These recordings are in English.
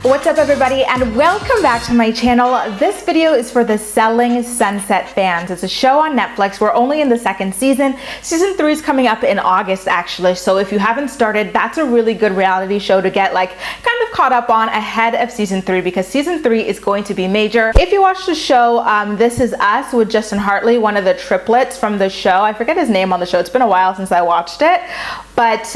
What's up everybody, and welcome back to my channel. This video is for the Selling Sunset fans. It's a show on Netflix. We're only in the second season. Season 3 is coming up in August actually, so if you haven't started, that's a really good reality show to get kind of caught up on ahead of season 3, because season 3 is going to be major. If you watch the show, This Is Us with Justin Hartley, one of the triplets from the show, I forget his name on the show, it's been a while since I watched it, but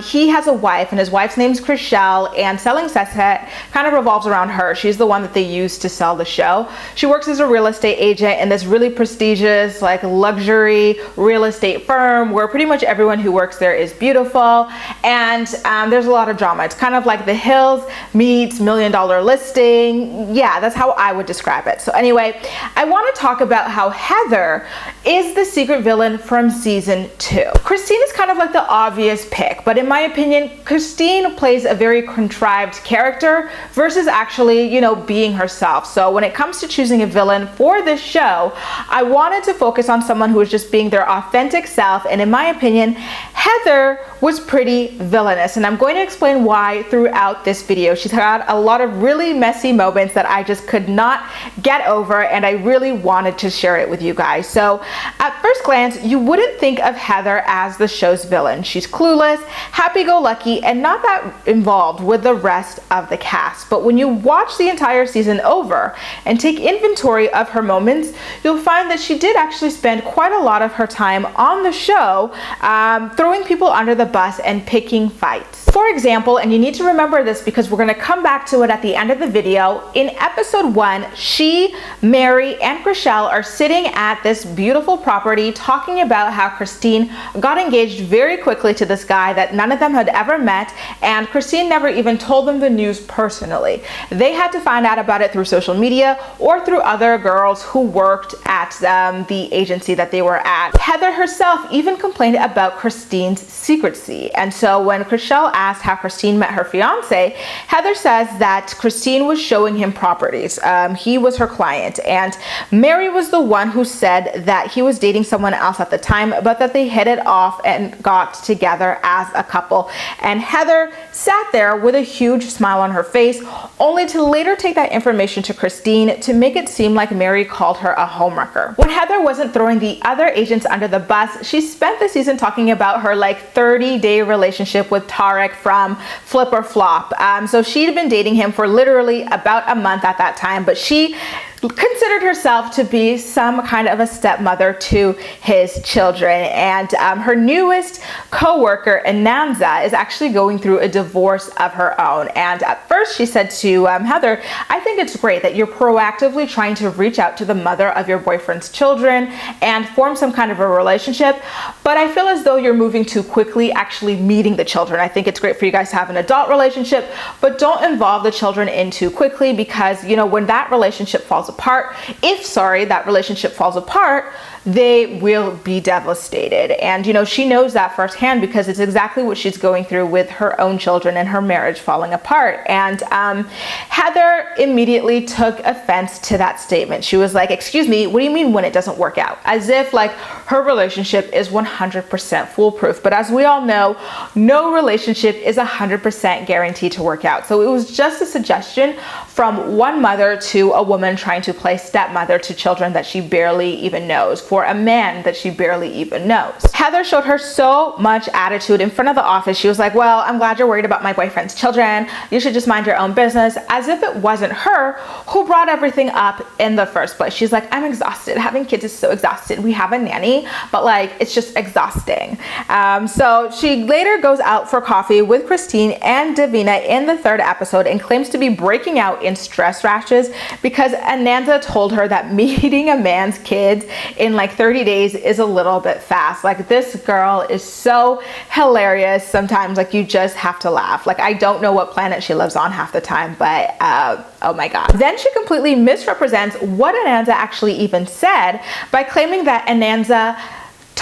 he has a wife, and his wife's name's Chriselle, and Selling Sunset kind of revolves around her. She's the one that they use to sell the show. She works as a real estate agent in this really prestigious, luxury real estate firm where pretty much everyone who works there is beautiful, and there's a lot of drama. It's kind of like The Hills meets $1 Million Listing. Yeah, that's how I would describe it. So anyway, I want to talk about how Heather is the secret villain from season 2. Christine is kind of like the obvious pick, but in my opinion, Christine plays a very contrived character versus actually, being herself. So when it comes to choosing a villain for this show, I wanted to focus on someone who was just being their authentic self, and in my opinion, Heather was pretty villainous, and I'm going to explain why throughout this video. She's had a lot of really messy moments that I just could not get over, and I really wanted to share it with you guys. So at first glance, you wouldn't think of Heather as the show's villain. She's clueless, happy-go-lucky, and not that involved with the rest of the cast. But when you watch the entire season over and take inventory of her moments, you'll find that she did actually spend quite a lot of her time on the show throwing people under the bus and picking fights. For example, and you need to remember this because we're going to come back to it at the end of the video, in episode 1, she, Mary, and Chriselle are sitting at this beautiful property talking about how Christine got engaged very quickly to this guy that none of them had ever met, and Christine never even told them the news personally. They had to find out about it through social media or through other girls who worked at the agency that they were at. Heather herself even complained about Christine's secrecy, and so when Chriselle asked how Christine met her fiance, Heather says that Christine was showing him properties. He was her client, and Mary was the one who said that he was dating someone else at the time, but that they hit it off and got together as a couple. And Heather sat there with a huge smile on her face, only to later take that information to Christine to make it seem like Mary called her a homewrecker. When Heather wasn't throwing the other agents under the bus, she spent the season talking about her 30-day relationship with Tarek from Flip or Flop. So she'd been dating him for literally about a month at that time, but she considered herself to be some kind of a stepmother to his children. And her newest co-worker, Ananza, is actually going through a divorce of her own. And at first she said to Heather, I think it's great that you're proactively trying to reach out to the mother of your boyfriend's children and form some kind of a relationship, but I feel as though you're moving too quickly actually meeting the children. I think it's great for you guys to have an adult relationship, but don't involve the children in too quickly, because when that relationship falls apart, that relationship falls apart, they will be devastated. And she knows that firsthand because it's exactly what she's going through with her own children and her marriage falling apart. And Heather immediately took offense to that statement. She was like, excuse me, what do you mean when it doesn't work out? As if her relationship is 100% foolproof. But as we all know, no relationship is 100% guaranteed to work out. So it was just a suggestion from one mother to a woman trying to play stepmother to children that she barely even knows, for a man that she barely even knows. Heather showed her so much attitude in front of the office. She was like, well, I'm glad you're worried about my boyfriend's children. You should just mind your own business, as if it wasn't her who brought everything up in the first place. She's like, I'm exhausted. Having kids is so exhausted. We have a nanny, but it's just exhausting. So she later goes out for coffee with Christine and Davina in the 3rd episode and claims to be breaking out in stress rashes because Ananza told her that meeting a man's kids in 30 days is a little bit fast. This girl is so hilarious sometimes, you just have to laugh. I don't know what planet she lives on half the time, but oh my god. Then she completely misrepresents what Ananza actually even said by claiming that Ananza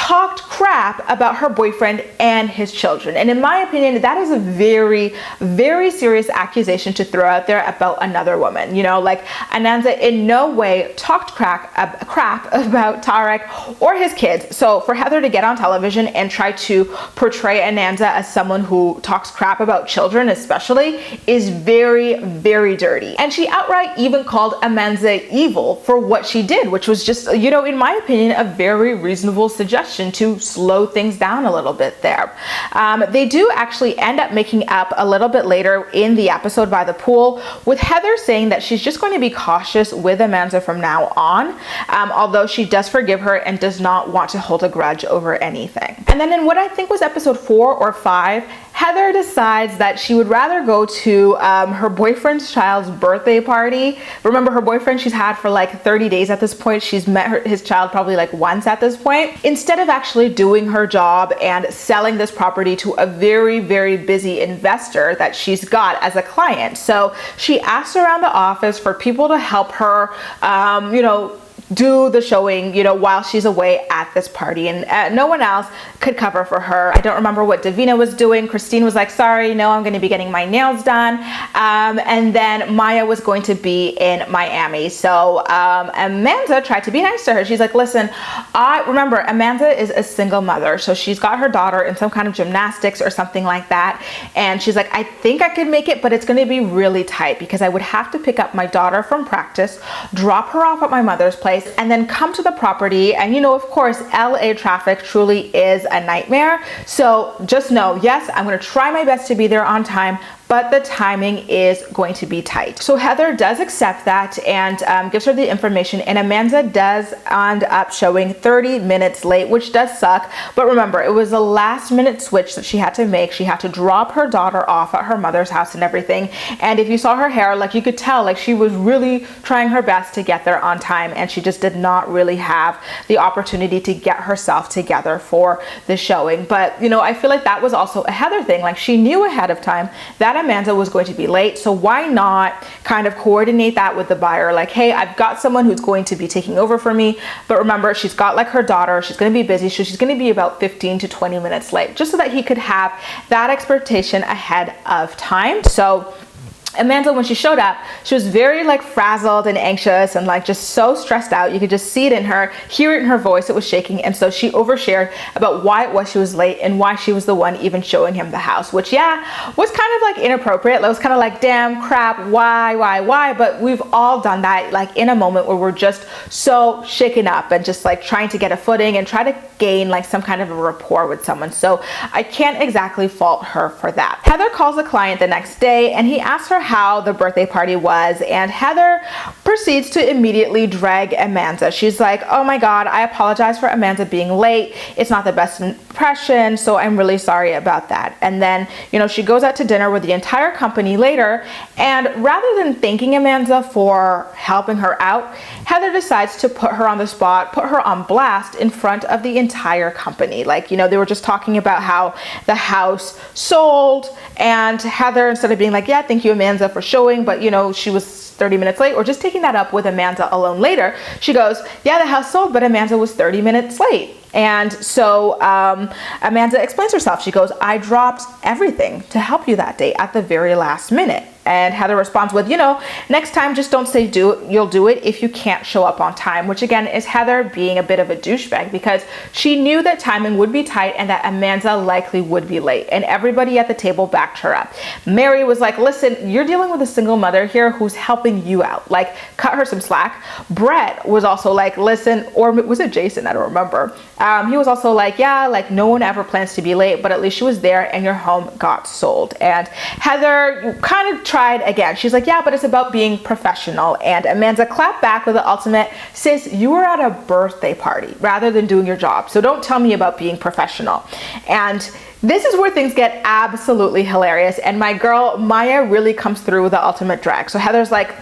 talked crap about her boyfriend and his children. And in my opinion, that is a very, very serious accusation to throw out there about another woman. You know, like Ananza in no way talked crap about Tarek or his kids. So for Heather to get on television and try to portray Ananza as someone who talks crap about children especially is very, very dirty. And she outright even called Ananza evil for what she did, which was just, you know, in my opinion, a very reasonable suggestion to slow things down a little bit there. They do actually end up making up a little bit later in the episode by the pool, with Heather saying that she's just going to be cautious with Ananza from now on, although she does forgive her and does not want to hold a grudge over anything. And then in what I think was episode 4 or 5, Heather decides that she would rather go to her boyfriend's child's birthday party. Remember, her boyfriend she's had for like 30 days at this point. She's met his child probably like once at this point. Instead of actually doing her job and selling this property to a very, very busy investor that she's got as a client. So she asks around the office for people to help her, you know, do the showing, you know, while she's away at this party, and no one else could cover for her. I don't remember what Davina was doing. Christine was like, sorry, no, I'm going to be getting my nails done. And then Maya was going to be in Miami. So Amanda tried to be nice to her. She's like, listen, I remember Amanda is a single mother. So she's got her daughter in some kind of gymnastics or something like that. And she's like, I think I could make it, but it's going to be really tight because I would have to pick up my daughter from practice, drop her off at my mother's place, and then come to the property. And you know, of course, LA traffic truly is a nightmare. So just know, yes, I'm going to try my best to be there on time, but the timing is going to be tight. So Heather does accept that and gives her the information, and Amanda does end up showing 30 minutes late, which does suck. But remember, it was a last minute switch that she had to make. She had to drop her daughter off at her mother's house and everything. And if you saw her hair, like you could tell, like she was really trying her best to get there on time, and she just did not really have the opportunity to get herself together for the showing. But you know, I feel like that was also a Heather thing. Like she knew ahead of time that Amanda was going to be late, so why not kind of coordinate that with the buyer? Like, hey, I've got someone who's going to be taking over for me, but remember, she's got like her daughter, she's going to be busy, so she's going to be about 15 to 20 minutes late, just so that he could have that expectation ahead of time. So Amanda, when she showed up, she was very like frazzled and anxious and like just so stressed out. You could just see it in her, hear it in her voice. It was shaking. And so she overshared about why it was she was late and why she was the one even showing him the house, which was kind of like inappropriate. It was kind of like, damn, crap, why? But we've all done that like in a moment where we're just so shaken up and just like trying to get a footing and try to gain like some kind of a rapport with someone. So I can't exactly fault her for that. Heather calls the client the next day and he asks her how the birthday party was, and Heather proceeds to immediately drag Amanda. She's like, oh my God, I apologize for Amanda being late. It's not the best impression, so I'm really sorry about that. And then, you know, she goes out to dinner with the entire company later, and rather than thanking Amanda for helping her out, Heather decides to put her on the spot, put her on blast in front of the entire company. Like, you know, they were just talking about how the house sold, and Heather, instead of being like, yeah, thank you, Amanda, for showing, but you know, she was 30 minutes late, or just taking that up with Amanda alone later, she goes, yeah, the house sold, but Amanda was 30 minutes late. And so Amanda explains herself. She goes, I dropped everything to help you that day at the very last minute. And Heather responds with, you know, next time just don't say you'll do it if you can't show up on time, which again is Heather being a bit of a douchebag because she knew that timing would be tight and that Amanda likely would be late, and everybody at the table backed her up. Mary was like, listen, you're dealing with a single mother here who's helping you out, like cut her some slack. Brett was also like, listen, or was it Jason? I don't remember. He was also like, yeah, like no one ever plans to be late, but at least she was there and your home got sold. And Heather kind of tried again. She's like, yeah, but it's about being professional. And Amanda clapped back with the ultimate, sis, you were at a birthday party rather than doing your job. So don't tell me about being professional. And this is where things get absolutely hilarious. And my girl, Maya, really comes through with the ultimate drag. So Heather's like,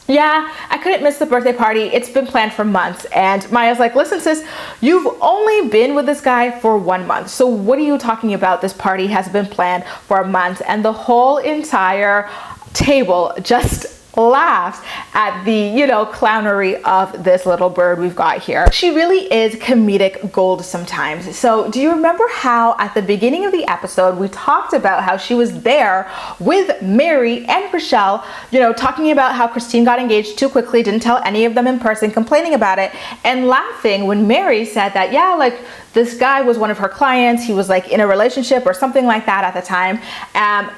yeah, I couldn't miss the birthday party. It's been planned for months. And Maya's like, listen, sis, you've only been with this guy for 1 month. So what are you talking about? This party has been planned for months. And the whole entire table just laughs at the, clownery of this little bird we've got here. She really is comedic gold sometimes. So do you remember how at the beginning of the episode, we talked about how she was there with Mary and Rochelle, talking about how Christine got engaged too quickly, didn't tell any of them in person, complaining about it, and laughing when Mary said that, yeah, like this guy was one of her clients, he was like in a relationship or something like that at the time.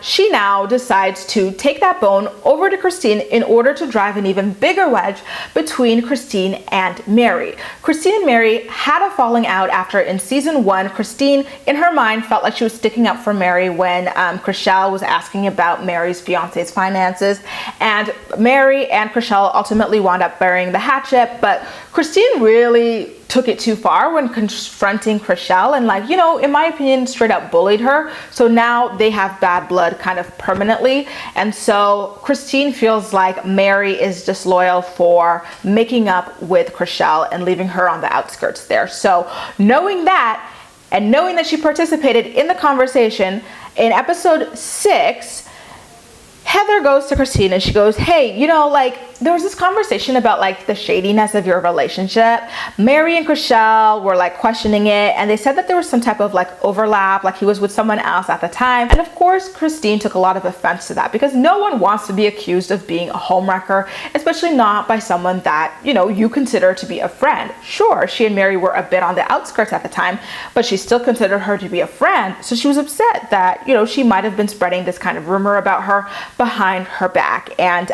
She now decides to take that bone over to Christine in order to drive an even bigger wedge between Christine and Mary. Christine and Mary had a falling out after in season 1, Christine in her mind felt like she was sticking up for Mary when Chriselle was asking about Mary's fiance's finances, and Mary and Chriselle ultimately wound up burying the hatchet, but Christine really took it too far when confronting Chriselle and in my opinion, straight up bullied her. So now they have bad blood kind of permanently. And so Christine feels like Mary is disloyal for making up with Chriselle and leaving her on the outskirts there. So knowing that and knowing that she participated in the conversation in episode 6, Heather goes to Christine and she goes, hey, there was this conversation about the shadiness of your relationship. Mary and Chriselle were questioning it, and they said that there was some type of overlap, like he was with someone else at the time. And of course, Christine took a lot of offense to that because no one wants to be accused of being a homewrecker, especially not by someone that, you consider to be a friend. Sure, she and Mary were a bit on the outskirts at the time, but she still considered her to be a friend. So she was upset that, she might have been spreading this kind of rumor about her behind her back. And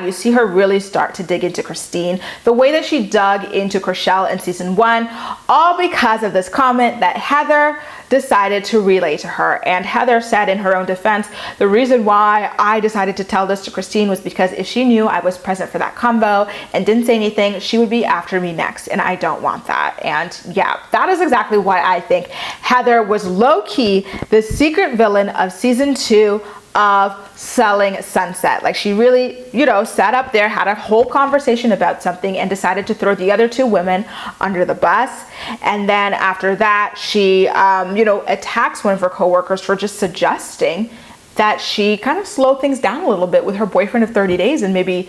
you see her really start to dig into Christine the way that she dug into Chriselle in season 1, all because of this comment that Heather decided to relay to her. And Heather said in her own defense, the reason why I decided to tell this to Christine was because if she knew I was present for that combo and didn't say anything, she would be after me next, and I don't want that. And yeah, that is exactly why I think Heather was low-key the secret villain of season 2 of Selling Sunset. She really, sat up there, had a whole conversation about something and decided to throw the other 2 women under the bus. And then after that, she, attacks one of her coworkers for just suggesting that she kind of slow things down a little bit with her boyfriend of 30 days and maybe,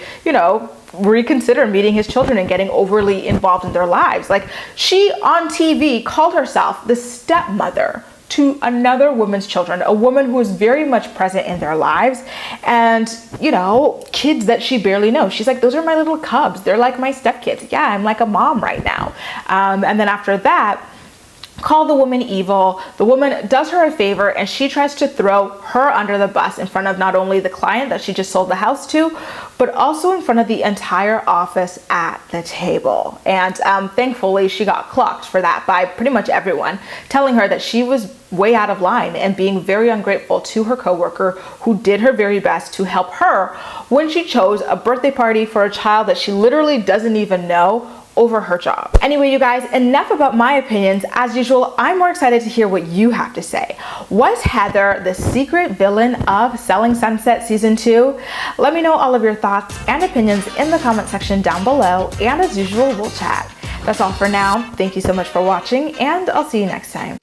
reconsider meeting his children and getting overly involved in their lives. She on TV called herself the stepmother to another woman's children, a woman who is very much present in their lives, and kids that she barely knows. She's like, those are my little cubs, they're like my stepkids. Yeah, I'm like a mom right now. And then after that, call the woman evil. The woman does her a favor and she tries to throw her under the bus in front of not only the client that she just sold the house to, but also in front of the entire office at the table. And thankfully she got clocked for that by pretty much everyone, telling her that she was way out of line and being very ungrateful to her coworker who did her very best to help her when she chose a birthday party for a child that she literally doesn't even know over her job. Anyway, you guys, enough about my opinions. As usual, I'm more excited to hear what you have to say. Was Heather the secret villain of Selling Sunset season 2? Let me know all of your thoughts and opinions in the comment section down below, and as usual, we'll chat. That's all for now. Thank you so much for watching, and I'll see you next time.